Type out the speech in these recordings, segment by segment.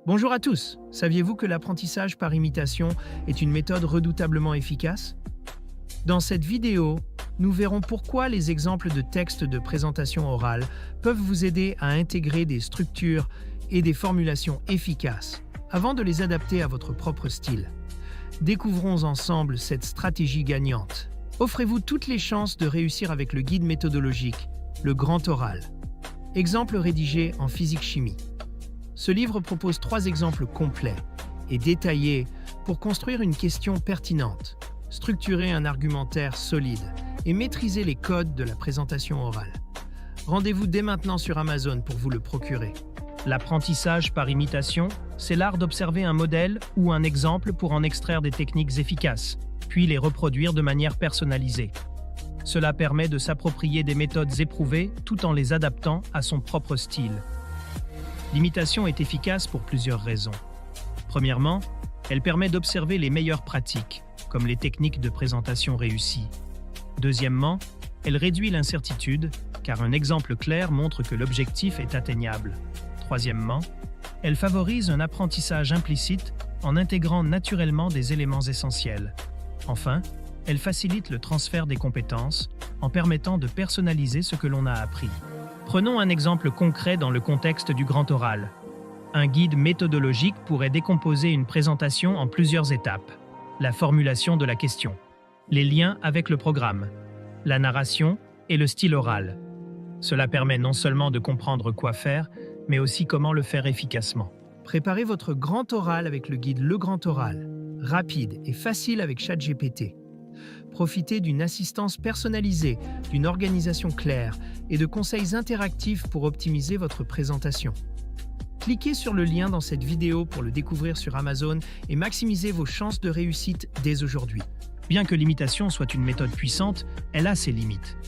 Bonjour à tous. Saviez-vous que l'apprentissage par imitation est une méthode redoutablement efficace? Dans cette vidéo, nous verrons pourquoi les exemples de textes de présentation orale peuvent vous aider à intégrer des structures et des formulations efficaces avant de les adapter à votre propre style. Découvrons ensemble cette stratégie gagnante. Offrez-vous toutes les chances de réussir avec le guide méthodologique, le grand oral. Exemple rédigé en physique-chimie. Ce livre propose 3 exemples complets et détaillés pour construire une question pertinente, structurer un argumentaire solide et maîtriser les codes de la présentation orale. Rendez-vous dès maintenant sur Amazon pour vous le procurer. L'apprentissage par imitation, c'est l'art d'observer un modèle ou un exemple pour en extraire des techniques efficaces, puis les reproduire de manière personnalisée. Cela permet de s'approprier des méthodes éprouvées tout en les adaptant à son propre style. L'imitation est efficace pour plusieurs raisons. Premièrement, elle permet d'observer les meilleures pratiques, comme les techniques de présentation réussies. Deuxièmement, elle réduit l'incertitude, car un exemple clair montre que l'objectif est atteignable. Troisièmement, elle favorise un apprentissage implicite en intégrant naturellement des éléments essentiels. Enfin, elle facilite le transfert des compétences en permettant de personnaliser ce que l'on a appris. Prenons un exemple concret dans le contexte du grand oral. Un guide méthodologique pourrait décomposer une présentation en plusieurs étapes. La formulation de la question, les liens avec le programme, la narration et le style oral. Cela permet non seulement de comprendre quoi faire, mais aussi comment le faire efficacement. Préparez votre grand oral avec le guide Le Grand Oral, rapide et facile avec ChatGPT. Profitez d'une assistance personnalisée, d'une organisation claire et de conseils interactifs pour optimiser votre présentation. Cliquez sur le lien dans cette vidéo pour le découvrir sur Amazon et maximisez vos chances de réussite dès aujourd'hui. Bien que l'imitation soit une méthode puissante, elle a ses limites.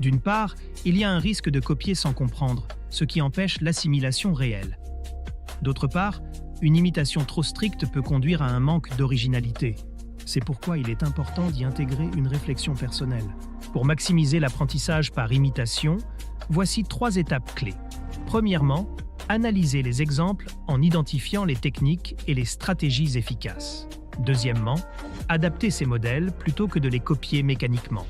D'une part, il y a un risque de copier sans comprendre, ce qui empêche l'assimilation réelle. D'autre part, une imitation trop stricte peut conduire à un manque d'originalité. C'est pourquoi il est important d'y intégrer une réflexion personnelle. Pour maximiser l'apprentissage par imitation, voici 3 étapes clés. Premièrement, analysez les exemples en identifiant les techniques et les stratégies efficaces. Deuxièmement, adaptez ces modèles plutôt que de les copier mécaniquement.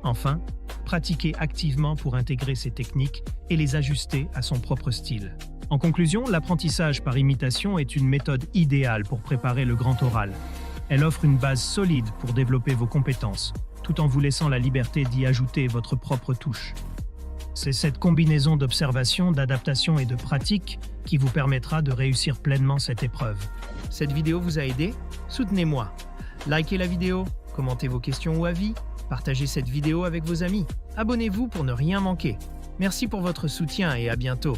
Enfin, pratiquez activement pour intégrer ces techniques et les ajuster à son propre style. En conclusion, l'apprentissage par imitation est une méthode idéale pour préparer le grand oral. Elle offre une base solide pour développer vos compétences, tout en vous laissant la liberté d'y ajouter votre propre touche. C'est cette combinaison d'observation, d'adaptation et de pratique qui vous permettra de réussir pleinement cette épreuve. Cette vidéo vous a aidé? Soutenez-moi. Likez la vidéo, commentez vos questions ou avis, partagez cette vidéo avec vos amis. Abonnez-vous pour ne rien manquer. Merci pour votre soutien et à bientôt.